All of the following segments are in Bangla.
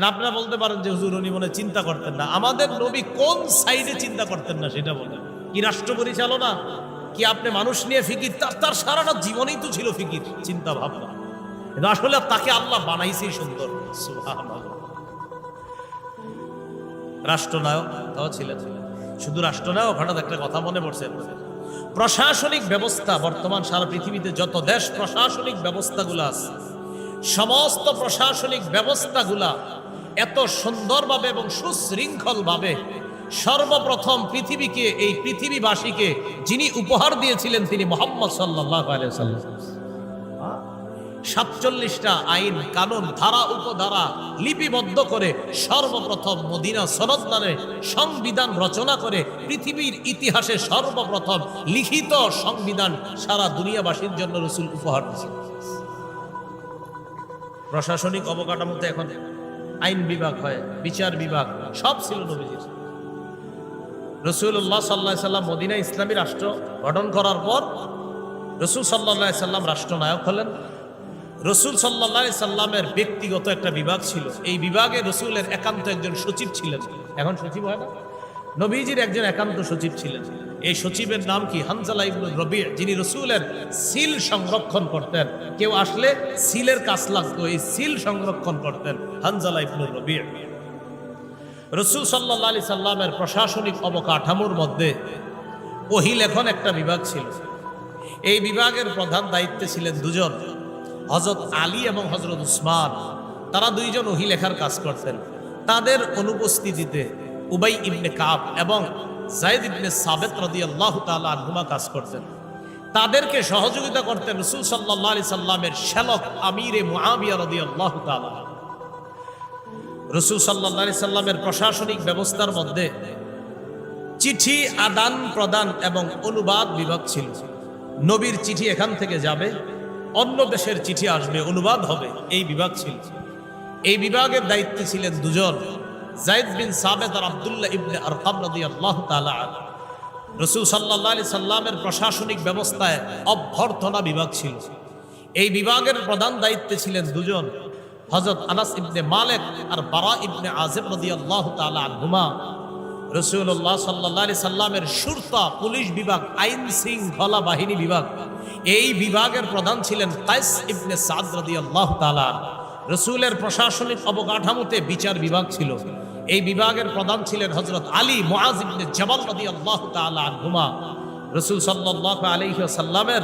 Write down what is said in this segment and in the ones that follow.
আপনারা বলতে পারেন যে হুজুর উনি মনে চিন্তা করতেন না। আমাদের নবী কোন সাইডে চিন্তা করতেন না সেটা বলেন। কি রাষ্ট্র পরিচালনা, কি আপনি মানুষ নিয়ে ফিকির, তার সারাটা জীবনেই তো ছিল ফিকির, চিন্তা ভাবনা। কিন্তু আসলে তাকে আল্লাহ বানাইছেই সুন্দর। সুবহানাল্লাহ। রাষ্ট্রনায়ক তাও ছিলেন। শুধু রাষ্ট্রনায়ক, হঠাৎ একটা কথা মনে পড়ছে, প্রশাসনিক ব্যবস্থা বর্তমান সারা পৃথিবীতে যত দেশ প্রশাসনিক ব্যবস্থাগুলো আছে, সমস্ত প্রশাসনিক ব্যবস্থাগুলা এত সুন্দরভাবে এবং সুশৃঙ্খলভাবে সর্বপ্রথম পৃথিবীকে, এই পৃথিবীবাসীকে যিনি উপহার দিয়েছিলেন তিনি মুহাম্মদ সাল্লাল্লাহু আলাইহি ওয়াসাল্লাম। 47টা আইন কানুন ধারা উপধারা লিপিবদ্ধ করে সর্বপ্রথম মদিনা সনদ নামে সংবিধান রচনা করে পৃথিবীর ইতিহাসে সর্বপ্রথম লিখিত সংবিধান সারা দুনিয়াবাসীর জন্য রাসূল উপহার দিয়েছেন। প্রশাসনিক অবকাঠামোতে এখন আইন বিভাগ হয়, বিচার বিভাগ, সব ছিল নবীজির। রাসূলুল্লাহ সাল্লাল্লাহু আলাইহি সাল্লাম মদিনা ইসলামী রাষ্ট্র গঠন করার পর রাসূল সাল্লাল্লাহু আলাইহি সাল্লাম রাষ্ট্রনায়ক হলেন। রাসূল সাল্লাল্লাহু আলাইহি সাল্লামের ব্যক্তিগত একটা বিভাগ ছিল, এই বিভাগে রাসূলের একান্ত একজন সচিব ছিলেন। এখন সচিব হয় না, নবীজির একজন একান্ত সচিব ছিলেন। এই সচিবের নাম কি? হানজালা ইবনে রবি', যিনি রাসূলের সিল সংরক্ষণ করতেন। কেউ আসলে সিলের কাজ লাগতো, এই সিল সংরক্ষণ করতেন হানজালা ইবনে রবি'। রাসূল সাল্লাল্লাহু আলাইহি সাল্লামের প্রশাসনিক অবকাঠামোর মধ্যে ওহী লেখন একটা বিভাগ ছিল। এই বিভাগের প্রধান দায়িত্বে ছিলেন দুজন, হযরত আলী এবং হযরত উসমান। তারা দুইজন ওহী লেখার কাজ করতেন। তাদের অনুপস্থিতিতে উবাই ইবনে কাব এবং যায়েদ ইবনে সাবিত রাদিয়াল্লাহু তাআলা আনহুমা কাজ করতেন। তাদেরকে সহযোগিতা করতেন রাসূল সাল্লাল্লাহু আলাইহি সাল্লামের শ্যালক আমিরে মুআবিয়া রাদিয়াল্লাহু তাআলা। রাসূল সাল্লাল্লাহু আলাইহি সাল্লামের প্রশাসনিক ব্যবস্থার মধ্যে চিঠি আদান প্রদান এবং অনুবাদ বিভাগ ছিল। নবীর চিঠি এখান থেকে যাবে, অন্য দেশের চিঠি আসবে, অনুবাদ হবে, এই বিভাগ ছিল। এই বিভাগের দায়িত্বে ছিলেন দুজন, যায়েদ বিন সাবিত আর আব্দুল্লাহ ইবনে আরকাম রাদিয়াল্লাহু তাআলা আনহু। রাসূল সাল্লাল্লাহু আলাইহি সাল্লামের প্রশাসনিক ব্যবস্থায় অভ্যর্থনা বিভাগ ছিল। এই বিভাগের প্রধান দায়িত্বে ছিলেন দুজন, হযরত আনাস ইবনে মালিক আর বারা ইবনে আযিব রাদিয়াল্লাহু তাআলা আনহুমা। রাসূলুল্লাহ সাল্লাল্লাহু আলাইহি সাল্লামের শুরতা পুলিশ বিভাগ, আইন শৃঙ্খলা বাহিনী বিভাগ, এই বিভাগের প্রধান ছিলেন কায়েস ইবনে সাদ রাদিয়াল্লাহু তাআলা। রাসূলের প্রশাসনিক অবকাঠামোতে বিচার বিভাগ ছিল। এই বিভাগের প্রধান ছিলেন হযরত আলী মুআজ ইবনে জাবাল রাদিয়াল্লাহু তাআলা আনহুমা। রাসূল সাল্লাল্লাহু আলাইহি ওয়াসাল্লামের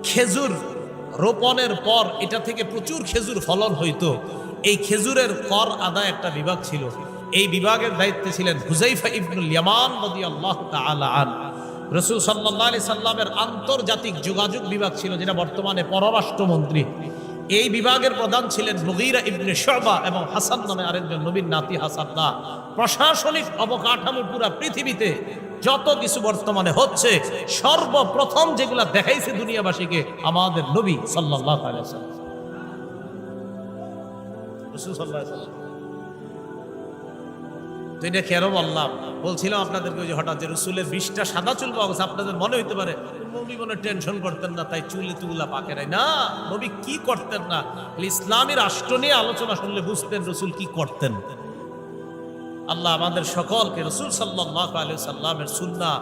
খেজুর রোপণের পর এটা থেকে প্রচুর খেজুর ফলন হইতো, এই খেজুরের কর আদায় একটা বিভাগ ছিল। এই বিভাগের দায়িত্বে ছিলেন হুযাইফা ইবনুল ইয়ামান রাদিয়াল্লাহু তাআলা আনহু। রাসূল সাল্লাল্লাহু আলাইহি সাল্লামের আন্তর্জাতিক যোগাযোগ বিভাগ ছিল, যেটা বর্তমানে পররাষ্ট্রমন্ত্রী। এই বিভাগের প্রধান ছিলেন মুগীরা ইবনে শুবা এবং হাসান নামে আরেকজন নবীর নাতি হাসান। না, প্রশাসনিক অবকাঠামো পুরা পৃথিবীতে যত কিছু বর্তমানে হচ্ছে, সর্বপ্রথম যেগুলা দেখাইছে দুনিয়াবাসীকে আমাদের নবী সাল্লাল্লাহু আলাইহি ওয়াসাল্লাম। রাসূল সাল্লাল্লাহু আলাইহি ওয়াসাল্লাম তো এটা কেন বললাম, বলছিলাম আপনাদেরকে ওই যে হঠাৎ যে রসুলের 20টা সাদা চুল পাওয়া গেছে, আপনাদের মনে হইতে পারে নবী মনে টেনশন করতেন না তাই চুলে তুগুলা পাকে নাই। না, নবী কি করতেন না, ইসলামী রাষ্ট্র নিয়ে আলোচনা শুনলে বুঝতেন রসুল কি করতেন। আল্লাহ আমাদের সকলকে রসুল সাল্লাল্লাহু আলাইহি সাল্লামের সুন্নাহ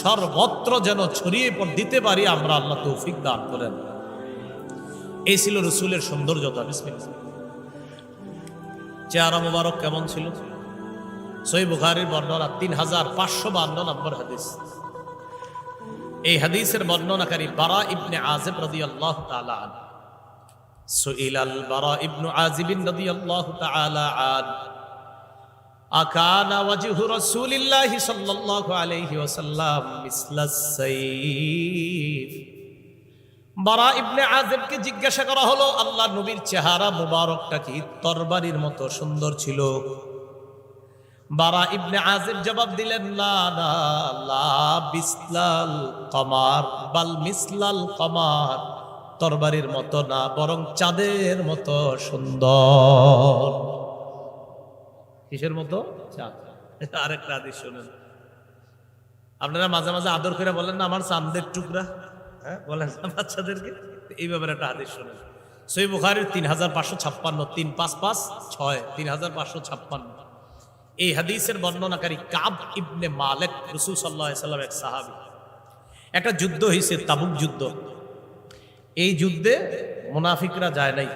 সর্বত্র যেন ছড়িয়ে দিতে পারি আমরা, আল্লাহ তৌফিক দান করেন। এই ছিল রসুলের সৌন্দর্যতা। বিসমিল্লাহ। চেহারা মুবারক কেমন ছিল? সহিহ বুখারীর বর্ণনা 3552 নম্বর হাদিস। এই হাদিসের বর্ণনাকারী বারা ইবনে আযিব রাদিয়াল্লাহু তাআলা আনহু। সুইলাল বারা ইবনে আযিব রাদিয়াল্লাহু তাআলা আনহু আকানা ওয়াজহু রাসূলিল্লাহি সাল্লাল্লাহু আলাইহি ওয়াসাল্লাম মিসলাস সাইফ। বারা ইবনে আযিবকে জিজ্ঞাসা করা হলো, আল্লাহর নবীর চেহারা মুবারকটা কি তরবারির মতো সুন্দর ছিল? বারা ইবনে আযিব জবাব দিলেন, লা লা লা বিসলাল কমার বাল মিসলাল কমার, তরবারির মতো না বরং চাঁদের মতো সুন্দর। কিসের মতো? চাঁদ। আরেকটা হাদিস শুনেন। আপনারা মাঝে মাঝে আদর করে বলেন না আমার চাঁদের টুকরা, হ্যাঁ বলেন না বাচ্চাদেরকে, এই ব্যাপারে একটা হাদিস শুনেন। সহিহ বুখারীর 3556, 3556, 3556 এই হাদিসের বর্ণনাকারী কাব ইবনে মালিক রাসূল সাল্লাল্লাহু আলাইহি সাল্লাম এক সাহাবী। একটা যুদ্ধ হয়েছে, তাবুক যুদ্ধ। এই যুদ্ধে মুনাফিকরা যায় নাই।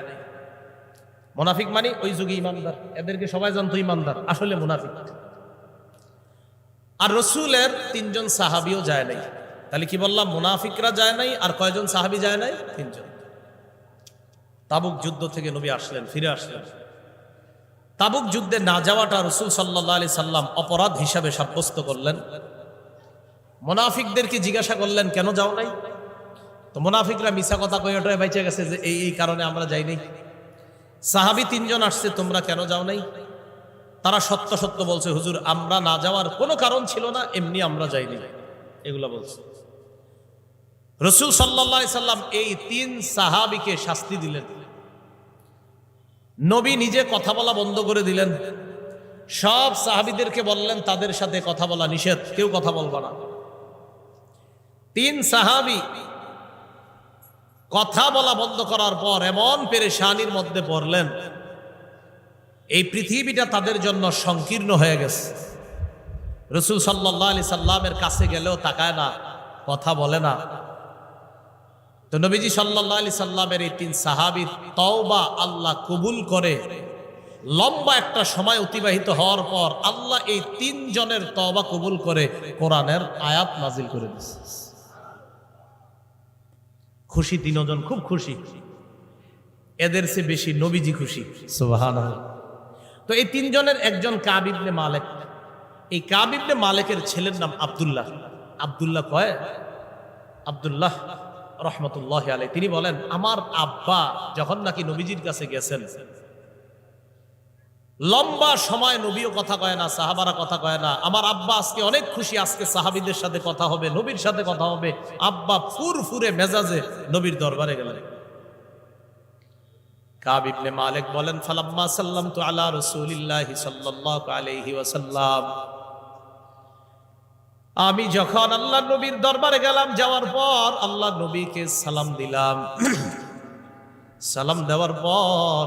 মুনাফিক মানে ওই যুগে ইমানদার, এদেরকে সবাই জানতো ইমানদার, আসলে মুনাফিক। আর রসুলের 3 জন সাহাবীও যায় নাই। তাহলে কি বললাম, মুনাফিকরা যায় নাই, আর কয়জন সাহাবী যায় নাই? 3 জন। তাবুক যুদ্ধ থেকে নবী আসলেন, ফিরে আসলেন। তাবুক যুদ্ধে না যাওয়াটা রাসূল সাল্লাল্লাহু আলাইহি সাল্লাম অপরাধ হিসাবে সাব্যস্ত করলেন। মুনাফিকদেরকে জিজ্ঞাসা করলেন, কেন যাও নাই? তো মুনাফিকরা মিছা কথা কয়ে ওটাই বাইচে গেছে যে এই কারণে আমরা যাই নাই। সাহাবী 3 জন আসছে, তোমরা কেন যাও নাই? তারা সত্য সত্য বলছে, হুজুর আমরা না যাওয়ার কোনো কারণ ছিল না, এমনি আমরা যাইনি, এগুলো বলছে। রাসূল সাল্লাল্লাহু আলাইহি সাল্লাম এই 3 সাহাবীকে শাস্তি দিলেন। নবী নিজে কথা বলা বন্ধ করে দিলেন। সব সাহাবীদেরকে বললেন তাদের সাথে কথা বলা নিষেধ, কেউ কথা বলবা না। 3 সাহাবী কথা বলা বন্ধ করার পর এমন পেরেশানির মধ্যে পড়লেন, এই পৃথিবীটা তাদের জন্য সংকীর্ণ হয়ে গেছে। রাসূল সাল্লাল্লাহু আলাইহি সাল্লামের কাছে গেলেও তাকায় না, কথা বলে না। তো নবীজি সাল্লাল্লাহু আলাইহি সাল্লামের এই 3 সাহাবীর তওবা আল্লাহ কবুল করে। লম্বা একটা সময় অতিবাহিত হওয়ার পর আল্লাহ এই 3 জনের তওবা কবুল করে কোরআনের আয়াত নাজিল করে দিয়েছে। খুশি 3 জন, খুব খুশি। এদের চেয়ে বেশি নবীজি খুশি, সুবহানাল্লাহ। তো এই 3 জনের একজন কাব ইবনে মালিক। এই কাব ইবনে মালিকের ছেলের নাম আব্দুল্লাহ। আব্দুল্লাহ কয়, আব্দুল্লাহ রহমতুল্লাহি আলাইহি, তিনি বলেন আমার আব্বা যখন নাকি নবীজির কাছে গেছেন, লম্বা সময় নবীও কথা কয় না, সাহাবারা কথা কয় না। আমার আব্বা আজকে অনেক খুশি, আজকে সাহাবীদের সাথে কথা হবে, নবীর সাথে কথা হবে। আব্বা ফুরফুরে মেজাজে নবীর দরবারে গেলেন। কাব ইবনে মালিক বলেন, ফালাম্মা সাল্লামতু আলা রাসূলিল্লাহি সাল্লাল্লাহু আলাইহি ওয়াসাল্লাম, আমি যখন আল্লাহ নবীর দরবারে গেলাম, যাওয়ার পর আল্লাহ নবীকে সালাম দিলাম। সালাম দেওয়ার পর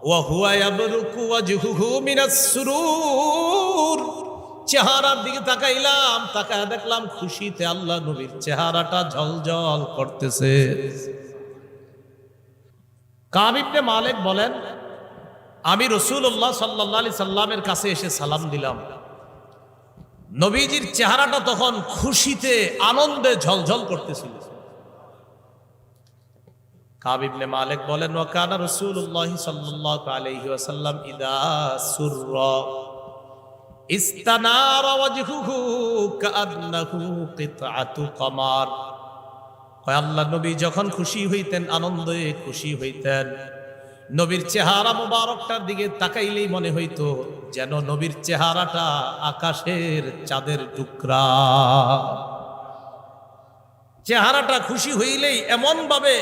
ওয়া হুয়া ইয়াবরুকু ওয়াজহুহু মিনাস সুরুর, চেহারার দিকে তাকাইলাম, তাকায় দেখলাম খুশিতে আল্লাহ নবীর চেহারাটা ঝলঝল করতেছে। কাব ইবনে মালিক বলেন, আমি রাসূলুল্লাহ সাল্লাল্লাহু আলাইহি সাল্লামের কাছে এসে সালাম দিলাম। নবীজির চেহারাটা তখন খুশিতে আনন্দে ঝলঝল করতেছিল। কাব ইবনে মালিক বলেন, ওয়া কানা রাসূলুল্লাহ সাল্লাল্লাহু আলাইহি ওয়াসাল্লাম ইদা সুররা ইস্তানারা ওয়াজহুহু কাআন্নাহু কিতআতু কমার। হয় আল্লাহ নবী যখন খুশি হইতেন, আনন্দে খুশি হইতেন, নবীর চেহারা মোবারকটার দিকে তাকাইলেই মনে হইতো যেন নবীর চেহারাটা আকাশের চাঁদের টুকরা। চেহারাটা খুশি হইলেই এমন ভাবে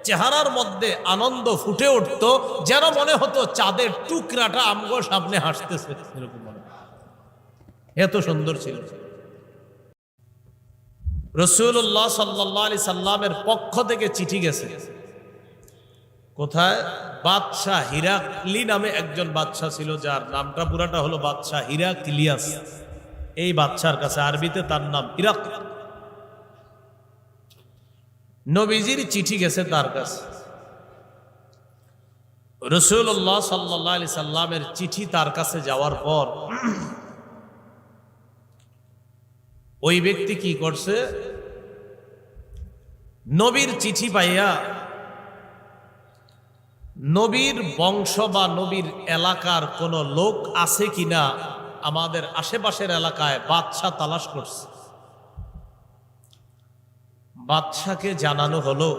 চেহারার মধ্যে আনন্দ ফুটে উঠত, যেন মনে হতো চাঁদের টুকরাটা আমগো সামনে হাসতেছে, এরকম মনে। এত সুন্দর ছিল। রাসূলুল্লাহ সাল্লাল্লাহু আলাইহি সাল্লামের পক্ষ থেকে চিঠি গেছে। কোথায়? বাদশাহ হিরাক্লি নামে একজন বাদশাহ ছিল, যার নামটা পুরাটা হলো বাদশাহ হিরাক্লিয়াস। এই বাদশার কাছে, আরবিতে তার নাম হিরাক্ল। নবীজির চিঠি গেছে তার কাছে। রাসূলুল্লাহ সাল্লাল্লাহু আলাইহি সাল্লামের চিঠি তার কাছে যাওয়ার পর ওই ব্যক্তি কি করছে, নবীর চিঠি পাইয়া নবীর বংশ বা নবীর এলাকার কোন লোক আছে কিনা আমাদের আশেপাশের এলাকায় বাদশা তালাশ করছে। বাদশাকে জানানো হলো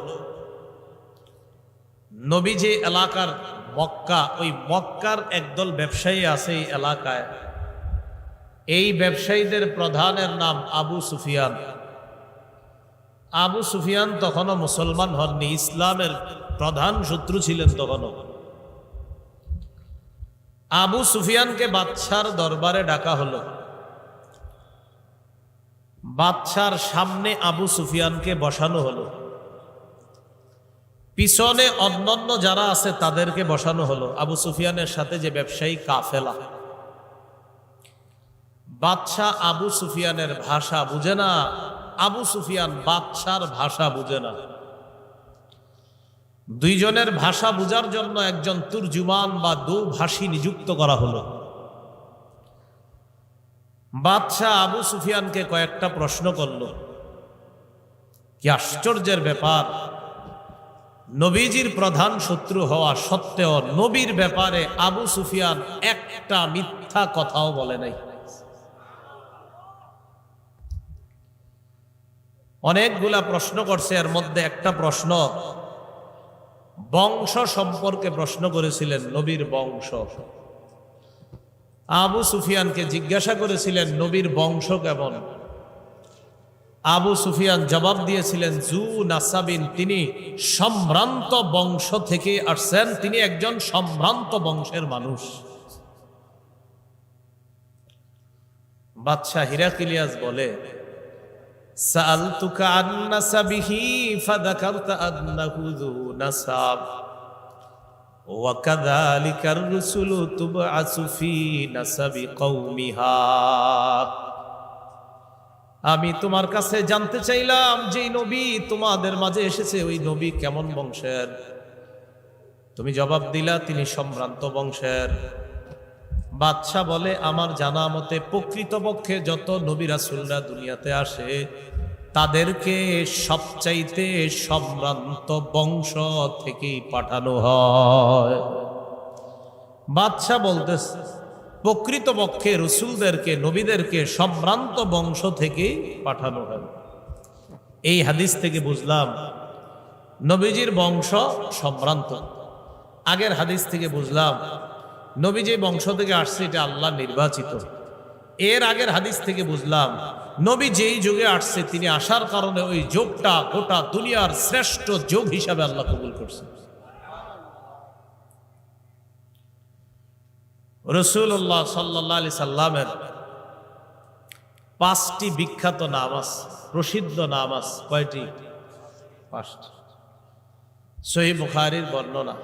নবী যে এলাকার মক্কা, ওই মক্কার একদল ব্যবসায়ী আছে এই এলাকায়। এই ব্যবসায়ীদের প্রধানের নাম আবু সুফিয়ান। আবু সুফিয়ান তখনও মুসলমান হননি, ইসলামের প্রধান শত্রু ছিলেন তখনও। আবু সুফিয়ানকে বাদশার দরবারে ডাকা হলো। বাদশার সামনে আবু সুফিয়ানকে বসানো হলো। পিছনে অন্যান্য যারা আছে তাদেরকে বসানো হলো। আবু সুফিয়ানের সাথে যে ব্যবসায়ী কাফেলা, বাদশাহ আবু সুফিয়ানের ভাষা বুঝে না, আবু সুফিয়ান বাদশার ভাষা বুঝে না। দুইজনের ভাষা বুঝার জন্য একজন তুর্জুমান বা দুভাষী নিযুক্ত করা হলো। বাদশাহ আবু সুফিয়ানকে কয়েকটা প্রশ্ন করল। কি আশ্চর্যের ব্যাপার, নবীজির প্রধান শত্রু হওয়া সত্ত্বেও নবীর ব্যাপারে আবু সুফিয়ান একটা মিথ্যা কথাও বলে নাই। অনেকগুলা প্রশ্ন করছে, এর মধ্যে একটা প্রশ্ন বংশ সম্পর্কে প্রশ্ন করেছিলেন, নবীর বংশ। আবু সুফিয়ানকে জিজ্ঞাসা করেছিলেন নবীর বংশ কেমন। আবু সুফিয়ান জবাব দিয়েছিলেন জু নাসাবিন, তিনি সম্ভ্রান্ত বংশ থেকে আসছেন, তিনি একজন সম্ভ্রান্ত বংশের মানুষ। বাদশাহ হিরাক্লিয়াস বলে সাআলতুকা আন নাসাবিহি ফাযাকারতা আন্নাহু যু নাসাব ওয়া কাযালিকার রুসুলু তুবআসু ফি নাসাবি কওমিহা। আমি তোমার কাছে জানতে চাইলাম যে নবী তোমাদের মাঝে এসেছে ওই নবী কেমন বংশের। তুমি জবাব দিলা তিনি সম্ভ্রান্ত বংশের। বাদশাহ বলে আমার জানা মতে প্রকৃতপক্ষে যত নবী রাসূলরা দুনিয়াতে আসে তাদেরকে সবচাইতে সম্ভ্রান্ত বংশ থেকেই পাঠানো হয়। বাদশাহ বলতেছে প্রকৃতপক্ষে রসুলদেরকে নবীদেরকে সম্ভ্রান্ত বংশ থেকে পাঠানো হয়। এই হাদিস থেকে বুঝলাম নবীজির বংশ সম্ভ্রান্ত। আগের হাদিস থেকে বুঝলাম নবী যে বংশ থেকে আসছে এটা আল্লাহ নির্বাচিত। এর আগের হাদিস থেকে বুঝলাম নবী যেই যুগে আসছে তিনি আসার কারণে ওই যুগটা গোটা দুনিয়ার শ্রেষ্ঠ যুগ হিসাবে আল্লাহ কবুল করছে। রাসূলুল্লাহ সাল্লাল্লাহু আলাইহি সাল্লামের 5টি বিখ্যাত নামাজ, প্রসিদ্ধ নামাজ কয়টি? 5টি। সহিহ বুখারীর বর্ণনা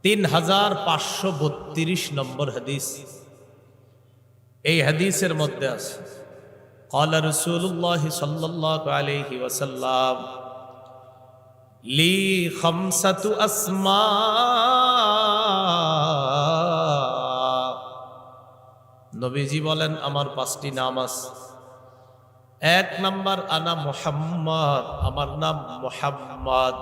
3532 নম্বর হাদিস। এই হাদিসের মধ্যে আছে ক্বালা রাসূলুল্লাহ সাল্লাল্লাহু আলাইহি ওয়াসাল্লাম লি খামসাতু আসমা। নবীজি বলেন আমার 5টি নাম আছে। 1 নাম্বার আনা মুহাম্মদ, আমার নাম মুহাম্মদ।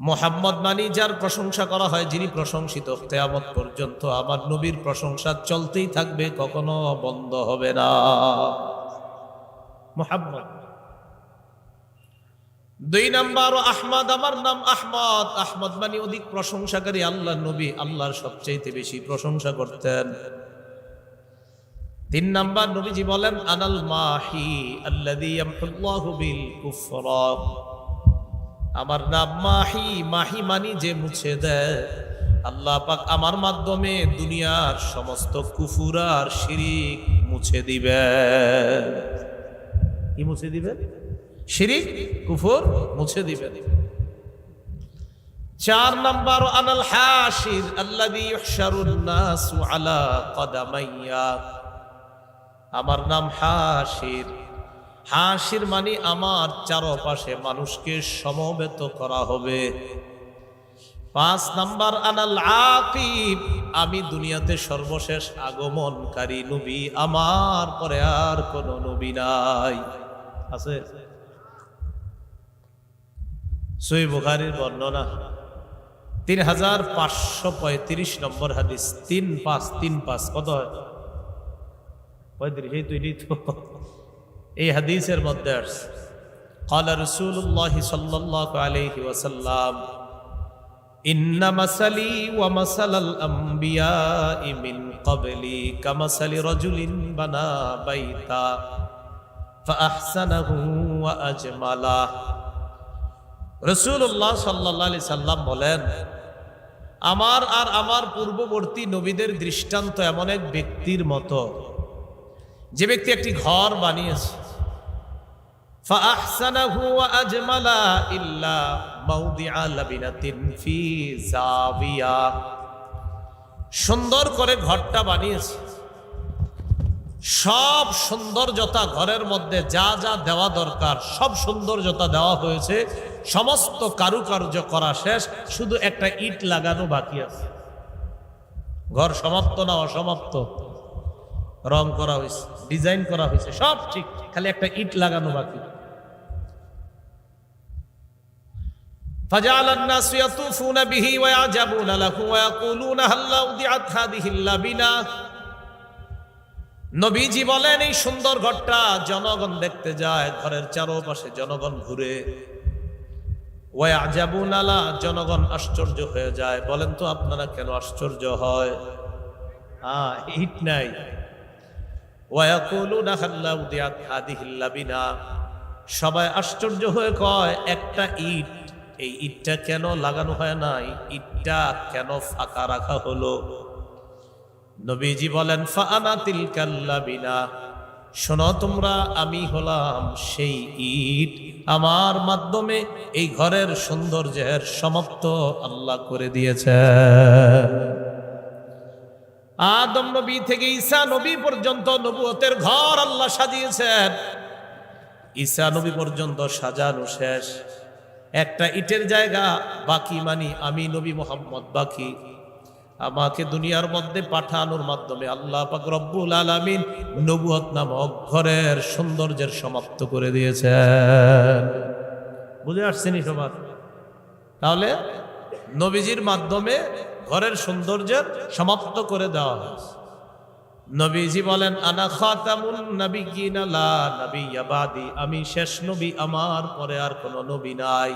মুহাম্মদ মানে যার প্রশংসা করা হয়, যিনি প্রশংসিত। কিয়ামত পর্যন্ত আমার নবীর প্রশংসা চলতেই থাকবে, কখনো বন্ধ হবে না। মুহাম্মদ। 2 নাম্বার আহমদ, আমার নাম আহমদ। আহমদ মানে অধিক প্রশংসাকারী। আল্লাহ নবী আল্লাহর সবচাইতে বেশি প্রশংসা করতেন। 3 নাম্বার নবীজি বলেন আনাল মাহি আল্লাযী ইয়ামহুল্লাহু বিল কুফরা। আমার নাম মাহি। মাহি মানি যে মুছে দেয়। আল্লাহ পাক আমার মাধ্যমে দুনিয়ার সমস্ত কুফর আর শিরিক মুছে দিবেন। কি মুছে দিবেন? শিরিক কুফর মুছে দিবেন। 4 নাম্বার আনাল হাশির আল্লাযী ইহশারুন নাসু আলা কদামাইয়া। আমার নাম হাশির। হাশির মানে আমার চারপাশে মানুষকে সমবেত করা হবে। 5 নাম্বার আনাল আকিব, আমি দুনিয়াতে সর্বশেষ আগমনকারী নবী, আমার পরে আর কোন নবী নাই। আছে? সহিহ বুখারীর বর্ণনা 3535 নম্বর হাদিস। 3535 কত হয়? 35। এই হাদিসের মধ্যে আছে ক্বালা রাসূলুল্লাহ সাল্লাল্লাহু আলাইহি ওয়াসাল্লাম ইন্না মাসালি ওয়া মাসালাল আমবিয়াই মিন ক্বাবলি কামাসালি রাজুলিন বানা বাইতা ফাআহসানাহু ওয়া আজমালা। রাসূলুল্লাহ সাল্লাল্লাহু আলাইহি সাল্লাম বলেন আমার আর আমার পূর্ববর্তী নবীদের দৃষ্টান্ত এমন এক ব্যক্তির মতো যে ব্যক্তি একটি ঘর বানিয়েছে। فأحسنه وأجمل إلا موضع لبنة في زاوية। সুন্দর করে ঘরটা বানিয়েছে, সব সৌন্দর্যতা ঘরের মধ্যে যা যা দেওয়া দরকার সব সৌন্দর্যতা দেওয়া হয়েছে, সমস্ত কারুকার্য করা শেষ, শুধু একটা ইট লাগানো বাকি আছে। ঘর সমাপ্ত না অসমাপ্ত? রং করা হয়েছে, ডিজাইন করা হয়েছে, সব ঠিক, খালি একটা ইট লাগানো বাকি। فجعل الناس يطوفون به ويعجبون له ويقولون هل أودعت هذه اللبنة। নবীজি বলেন এই সুন্দর ঘরটা জনগণ দেখতে যায়, ঘরের চারপাশে জনগণ ঘুরে, ওয়ায়াজাবুনা লা, জনগণ আশ্চর্য হয়ে যায়। বলেন তো আপনারা কেন আশ্চর্য হয়? ইট নাই। ওয়ায়াকুলুনা হাল আউদিয়াত হাদিহিল লাবিনা, সবাই আশ্চর্য হয়ে কয় একটা ইট, এই ইটটা কেন লাগানো হয় নাই, ইটটা কেন ফাঁকা রাখা হলো? নবীজি বলেন ফাআনা তিলকাল লাবিনা, শোনো তোমরা, আমি হলাম সেই ইট, আমার মাধ্যমে এই ঘরের সৌন্দর্যের সমাপ্ত আল্লাহ করে দিয়েছে। আদম নবী থেকে ঈসা নবী পর্যন্ত নবুয়তের ঘর আল্লাহ সাজিয়েছেন। ঈসা নবী পর্যন্ত সাজানো শেষ, একটা ইটের জায়গা বাকি, মানি আমি নবী মুহাম্মদ বাকি। আমাকে দুনিয়ার মধ্যে পাঠানোর মাধ্যমে আল্লাহ পাক রব্বুল আলামিন নবুয়ত নামক ঘরের সৌন্দর্যের সমাপ্ত করে দিয়েছেন। বুঝে আসছেনি সবার? তাহলে নবীজির মাধ্যমে ঘরের সৌন্দর্যের সমাপ্ত করে দেওয়া হয়েছে। নবীজি বলেন আনা খাতামুন নাবিয়্যিনা লা নাবিয়্যা বাদি, আমি শেষ নবী, আমার পরে আর কোনো নবী নাই।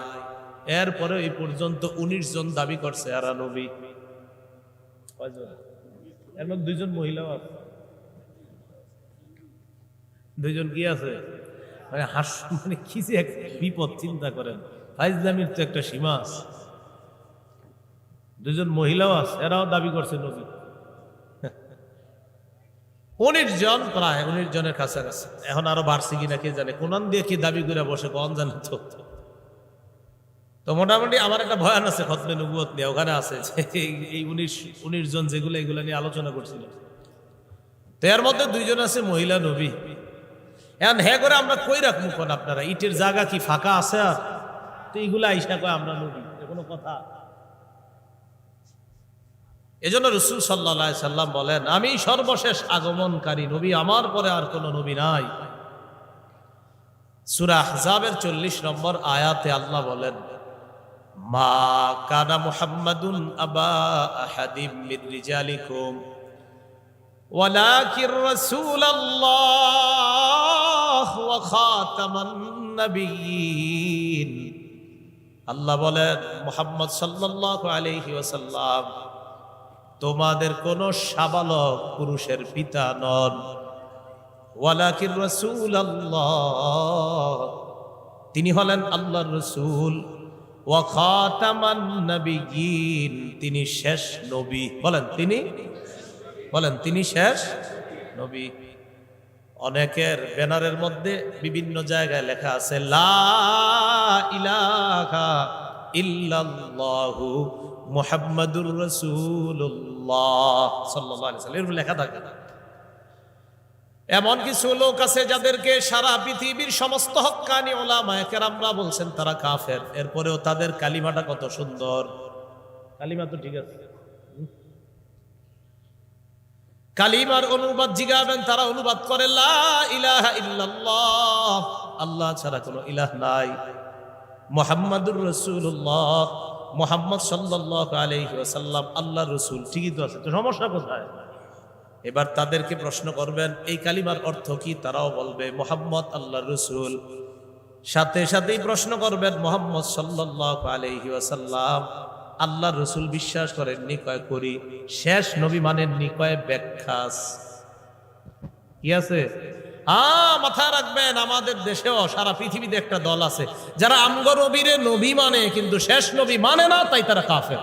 এরপরে এই পর্যন্ত 19 জন দাবি করছে এরা নবী। এর মধ্যে 2 জন মহিলাও আছে। 2 জন কি আছে? মানে মানে কি যে এক বিপদ, চিন্তা করেন। ফাইজলামির তো একটা সীমা আছে। 2 জন মহিলাও আছে, এরাও দাবি করছে নবী। 19 জন, প্রায় 19 জনের কাছাকাছি। এখন আরো বাড়ছে কিনা কে জানে, কোরআন দিয়ে কি দাবি করে বসে কোন জানে। তো মোটামুটি আমার একটা বয়ান আছে খতমে নবুয়ত নিয়ে, ওখানে আছে এই 19 জন যেগুলো, এগুলো নিয়ে আলোচনা করছিল। তো এর মধ্যে 2 জন আছে মহিলা নবী। এখন হ্যাঁ করে আমরা কই রাখবো কোন? আপনারা ইটের জায়গা কি ফাঁকা আছে? আর তো এইগুলো আইসা কয় আমরা নবী, কোনো কথা? এজন্য রাসূল সাল্লাল্লাহু আলাইহি সাল্লাম বলেন আমি সর্বশেষ আগমনকারী নবী, আমার পরে আর কোনো নবী নাই। সূরা আহজাবের 40 নম্বর আয়াতে আল্লাহ বলেন মা কানা মুহাম্মাদুন আবা আহাদিম মির রিজালিকুম ওয়ালাকির রাসূলুল্লাহ ওয়া খাতামান নাবিয়্যিন। আল্লাহ বলেন মুহাম্মদ সাল্লাল্লাহু আলাইহি ওয়াসাল্লাম তোমাদের কোন সাবালক পুরুষের পিতা নন, ওয়ালাকির রাসূলুল্লাহ, তিনি হলেন আল্লাহর রাসূল, ওয়া খাতামান নাবিয়্যিন, তিনি শেষ নবী। বলেন তিনি শেষ নবী। অনেকের ব্যানারের মধ্যে বিভিন্ন জায়গায় লেখা আছে লা ইলাহা ইল্লাল্লাহু মুহাম্মাদুর রাসূলুল্লাহ সাল্লাল্লাহু আলাইহি ওয়াসাল্লাম, এর লেখা থাকে। এমন কিছু লোক আছে যাদেরকে সারা পৃথিবীর সমস্ত হক্কানি উলামায়ে কেরামরা বলছেন তারা কাফের, এরপরেও তাদের কালিমাটা কত সুন্দর। কালিমা তো ঠিক আছে, কালিমার অনুবাদ জিগাবেন, তারা অনুবাদ করে লা ইলাহা ইল্লাল্লাহ, আল্লাহ ছাড়া কোনো ইলাহ নাই, মুহাম্মাদুর রাসূলুল্লাহ, মুহাম্মদ সাল্লাল্লাহু আলাইহি ওয়াসাল্লাম আল্লাহর রাসূল। ঠিকই তো আছে, তো সমস্যা কোথায়? এবার তাদেরকে প্রশ্ন করবেন এই কালিমার অর্থ কি, তারাও বলবে মুহাম্মদ আল্লাহর রাসূল। সাথে সাথেই প্রশ্ন করবেন মুহাম্মদ সাল্লাল্লাহু আলাইহি ওয়াসাল্লাম আল্লাহর রাসূল বিশ্বাস করেননি? কয় করি। শেষ নবী মানেননি? কয় ব্যাখ্যাস। কি আছে? মাথায় রাখবেন, আমাদের দেশেও সারা পৃথিবীতে একটা দল আছে যারা আমগো নবীরে নবী মানে কিন্তু শেষ নবী মানে না, তাই তারা কাফের।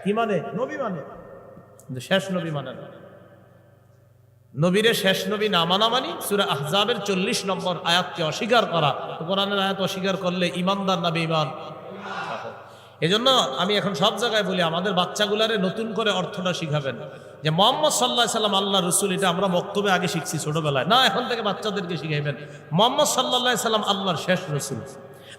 কি মানে? নবী মানে, কিন্তু শেষ নবী মানে না। নবীরে শেষ নবী না মানা মানি সূরা আহজাবের 40 নম্বর আয়াতকে অস্বীকার করা। তো কোরআনের আয়াত অস্বীকার করলে ইমানদার না বেঈমান? এজন্য আমি এখন সব জায়গায় বলি, আমাদের বাচ্চাগুলারে নতুন করে অর্থটা শিখাবেন যে মুহাম্মদ সাল্লাল্লাহু আলাইহি সাল্লাম আল্লাহ রাসূল। এটা আমরা বক্তব্যে আগে শিখছি ছোটবেলায়, না এখন থেকে বাচ্চাদেরকে শিখাইবেন মুহাম্মদ সাল্লাল্লাহু আলাইহি সাল্লাম আল্লাহর শেষ রাসূল,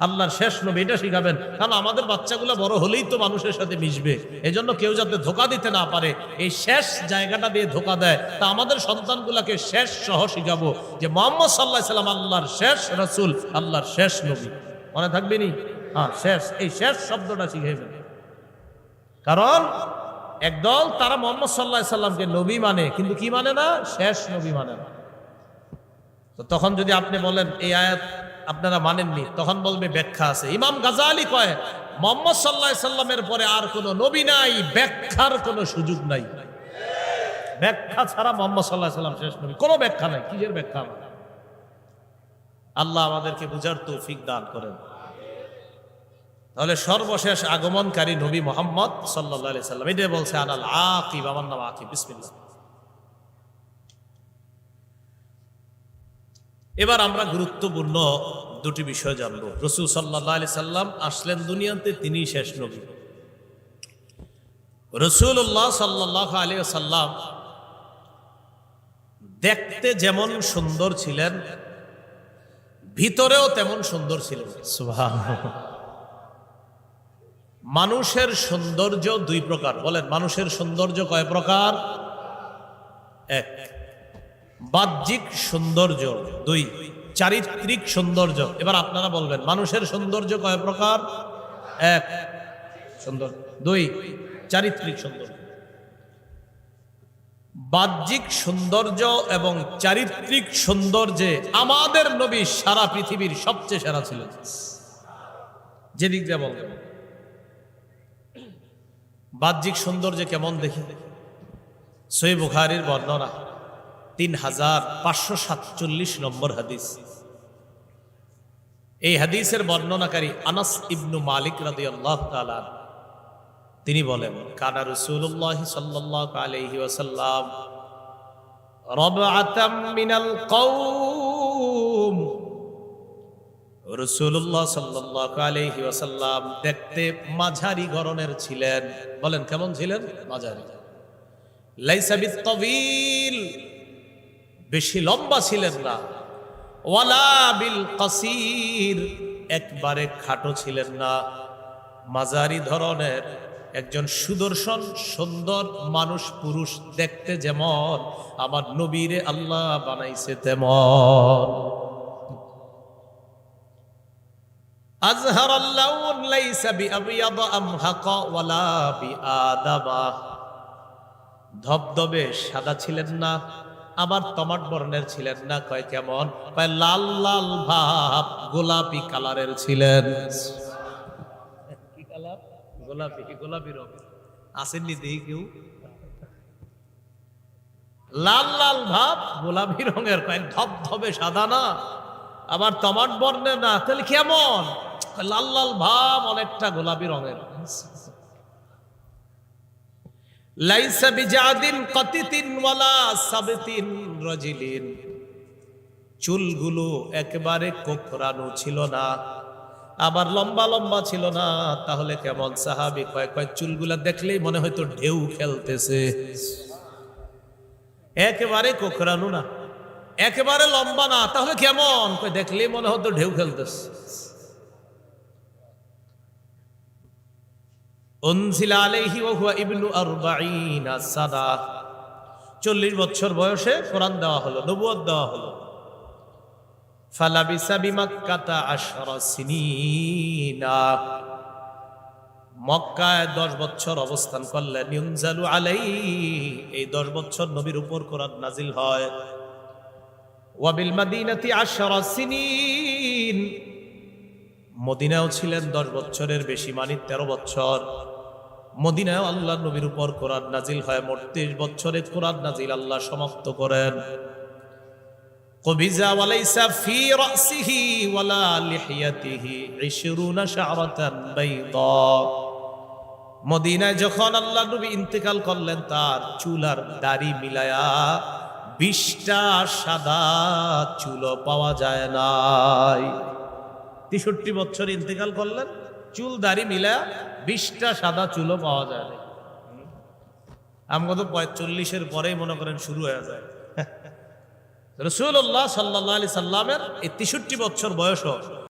আল্লাহর শেষ নবী, এটা শিখাবেন। কারণ আমাদের বাচ্চাগুলো বড় হলেই তো মানুষের সাথে মিশবে। এজন্য কেউ যাতে ধোঁকা দিতে না পারে, এই শেষ জায়গাটা দিয়ে ধোঁকা দেয়, তা আমাদের সন্তানগুলোকে শেষ সহ শিখাবো যে মুহাম্মদ সাল্লাল্লাহু আলাইহি সাল্লাম আল্লাহর শেষ রাসূল, আল্লাহর শেষ নবী। মনে থাকবে নি? হ্যাঁ, শেষ, এই শেষ শব্দটা শিখাইবেন। কারণ একদল তারা মুহাম্মদ সাল্লাল্লাহু আলাইহি সাল্লামকে নবী মানে, কিন্তু কি মানে না? শেষ নবী মানে না। তো তখন যদি আপনি বলেন এই আয়াত আপনারা মানেননি, তখন বলবে ব্যাখ্যা আছে। ইমাম গাজালি কয় মুহাম্মদ সাল্লাল্লাহু আলাইহি সাল্লামের পরে আর কোনো নবী নাই, ব্যাখ্যার কোনো সুযোগ নাই। ব্যাখ্যা ছাড়া মুহাম্মদ সাল্লাল্লাহু আলাইহি সাল্লাম শেষ নবী, কোনো ব্যাখ্যা নাই। কিসের ব্যাখ্যা? আল্লাহ আমাদেরকে বুঝার তৌফিক দান করেন। তাহলে সর্বশেষ আগমনকারী নবী মুহাম্মদ সাল্লাল্লাহু আলাইহি সাল্লাম, এটা বলছে আনাল আকিব, আমার নাম আকিব। বিসমিল্লাহ। এবার আমরা গুরুত্বপূর্ণ দুটি বিষয় জানব। রাসূল সাল্লাল্লাহু আলাইহি সাল্লাম আসলেন দুনিয়াতে, তিনি শেষ নবী। রাসূলুল্লাহ সাল্লাল্লাহু আলাইহি সাল্লাম দেখতে যেমন সুন্দর ছিলেন, ভিতরেও তেমন সুন্দর ছিলেন। সুবহানাল্লাহ। মানুষের সৌন্দর্য দুই প্রকার। বলেন, মানুষের সৌন্দর্য কয় প্রকার? এক, বাহ্যিক সৌন্দর্য। দুই, চারিত্রিক সৌন্দর্য। এবার আপনারা বলবেন মানুষের সৌন্দর্য কয় প্রকার? এক, সুন্দর। দুই, চারিত্রিক সৌন্দর্য। বাহ্যিক সৌন্দর্য এবং চারিত্রিক সৌন্দর্যে আমাদের নবী সারা পৃথিবীর সবচেয়ে সেরা ছিলেন। যেদিক দিয়ে বলবেন। বাহ্যিক সৌন্দর্য কেমন দেখি? সহিহ বুখারীর বর্ণনা 3547 নম্বর হাদিস। এই হাদিসের বর্ণনাকারী আনাস ইবনু মালিক রাদিয়াল্লাহু তাআলা, তিনি বলেন কানা রাসূলুল্লাহ সাল্লাল্লাহু আলাইহি ওয়াসাল্লাম রাবআতাম মিনাল কওম। রাসূলুল্লাহ সাল্লাল্লাহু আলাইহি ওয়াসাল্লাম দেখতে মাঝারি গড়নের ছিলেন। বলেন কেমন ছিলেন? মাঝারি। লাইসা বিত-তাওয়িল, বেশি লম্বা ছিলেন না। ওয়ালা বিল কাসির, একবারে খাটো ছিলেন না। মাঝারি ধরনের একজন সুদর্শন সুন্দর মানুষ, পুরুষ দেখতে যেমন আমার নবীরে আল্লাহ বানাইছে তেমন। আযহারাল লাউন লাইসা বিআবিয়াদ আমহাকা ওয়ালা বিআদাবা, ধবধবে সাদা ছিলেন না, আবার টমাট বর্ণের ছিলেন না। কয় কেমন? কয় লাল লাল ভাব, গোলাপি কালারের ছিলেন। কি কালার? গোলাপি। গোলাপি রং আসেননি দেখি কেউ? লাল লাল ভাব, গোলাপি রঙের। কয় ধবধবে সাদা না, আবার টমাট বর্ণের না, তাহলে কেমন? লাল লাল ভাব, অনেকটা গোলাপি রঙের। লাইসা বিজাদিন কাতিতিন ওয়ালা সাবতিন রাজিলিন, চুলগুলো একেবারে কোকড়ানো ছিল না, আবার লম্বা লম্বা ছিল না। তাহলে কেমন? সাহাবী কয় চুলগুলা দেখলেই মনে হয়তো ঢেউ খেলতেছে। একেবারে কোকড়ানো না, একেবারে লম্বা না, তাহলে কেমন? দেখলেই মনে হতো ঢেউ খেলতেছে। উনজিলা আলাইহি ওয়া হুয়া ইবনু 40 সানা, 40 বছর বয়সে কোরআন দেওয়া হলো, নবুয়ত দেওয়া হলো। ফালাবিসা বিমাক্কাতা 10 সিনিনা, মক্কায় 10 বছর অবস্থান করলেন। ইউনজালু আলাইহি, এই 10 বছর নবীর উপর কোরআন নাজিল হয়। ওয়া বিল মাদিনাতি 10 সিনিন, মদিনায়ও ছিলেন 10 বছরের বেশি, মানে 13 বছর। মদিনায় আল্লাহ নবীর উপর কোরআন নাজিল হয়। মোট 30 বছরে কোরআন নাজিল আল্লাহ সমাপ্ত করেন। কবিজা ওয়ালাইসা ফি রাসিহি ওয়ালা লিহিয়াতিহি 20 শা'রাতান বাইদা, মদিনায় যখন আল্লাহ নবী ইন্তেকাল করলেন, তার চুল আর দাড়ি মিলায়া 20টা সাদা চুলও পাওয়া যায় নাই। 63 বছর ইন্তেকাল করলেন, চুল দাড়ি মিলা 20টা সাদা চুলও পাওয়া যায় না। আমাকে তো 45-এর পরেই মনে করেন শুরু হয়ে যায়। রাসূলুল্লাহ সাল্লাল্লাহু আলাইহি সাল্লামের এই 63 বছর বয়স